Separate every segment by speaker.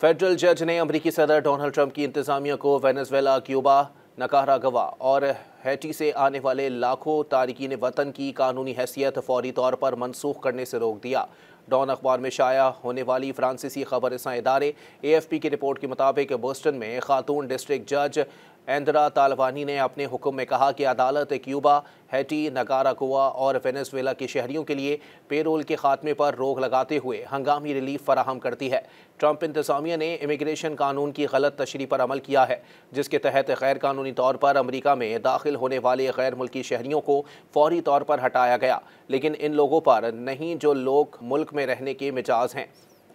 Speaker 1: Federal जज ने अमेरिकी सदर डोनाल्ड ट्रंप की इंतजामिया को वेनेजुएला, क्यूबा, निकारागुआ और हैटी से आने वाले लाखों तारिकीन वतन की कानूनी हैसियत फौरी तौर पर मनसूख करने से रोक दिया। डॉन अखबार में शाया होने वाली फ्रांसीसी खबरसां इदारे AFP की रिपोर्ट के मुताबिक बोस्टन में खातून डिस्ट्रिक्ट जज एंद्रा तालवानी ने अपने हुक्म में कहा कि अदालत क्यूबा, हैटी, निकारागुआ और वेनेजुएला के शहरियों के लिए पेरोल के खात्मे पर रोक लगाते हुए हंगामी रिलीफ फराहम करती है। ट्रंप इंतजामिया ने इमिग्रेशन कानून की गलत तशरीह पर अमल किया है, जिसके तहत गैर कानूनी तौर पर अमरीका में दाखिल होने वाले गैर मुल्की शहरियों को फौरी तौर पर हटाया गया, लेकिन इन लोगों पर नहीं जो लोग मुल्क में रहने के मिजाज हैं।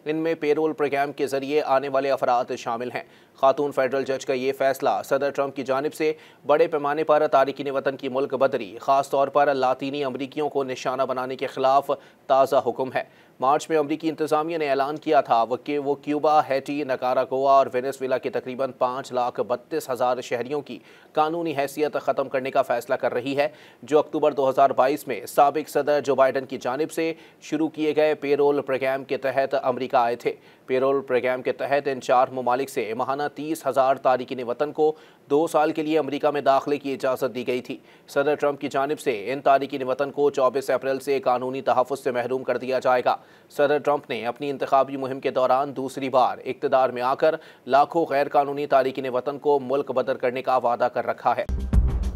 Speaker 1: इनमें पेरोल प्रोग्राम के जरिए आने वाले अफराद शामिल हैं। खातून फेडरल जज का ये फैसला सदर ट्रंप की जानिब से बड़े पैमाने पर तारिकीन वतन की मुल्क बदरी, खास तौर पर लातीनी अमरीकियों को निशाना बनाने के खिलाफ ताज़ा हुक्म है। मार्च में अमरीकी इंतजामिया ने ऐलान किया था कि वो क्यूबा, हैटी, निकारागुआ और वेनेजुएला के तकरीबन 5,32,000 शहरियों की कानूनी हैसियत ख़त्म करने का फैसला कर रही है, जो अक्टूबर 2022 में साबिक सदर जो बाइडन की जानिब से शुरू किए गए पेरोल प्रोग्राम के तहत अमरीका आए थे। पेरोल प्रोग्राम के तहत इन 4 ममालिक से माहाना 30,000 तारिकीन वतन को 2 साल के लिए अमरीका में दाखिले की इजाज़त दी गई थी। सदर ट्रंप की जानिब से इन तारिकीन वतन को 24 अप्रैल से कानूनी तहफ़्फ़ुज़ से महरूम कर दिया जाएगा। सदर ट्रंप ने अपनी इंतखाबी मुहिम के दौरान दूसरी बार इक़्तिदार में आकर लाखों गैर कानूनी तारिकीन वतन को मुल्क बदर करने का वादा कर रखा है।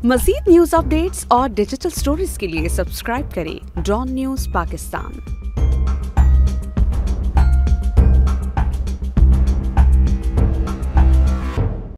Speaker 2: मज़ीद न्यूज़ अपडेट्स और डिजिटल स्टोरीज के लिए सब्सक्राइब करें डॉन न्यूज़ पाकिस्तान।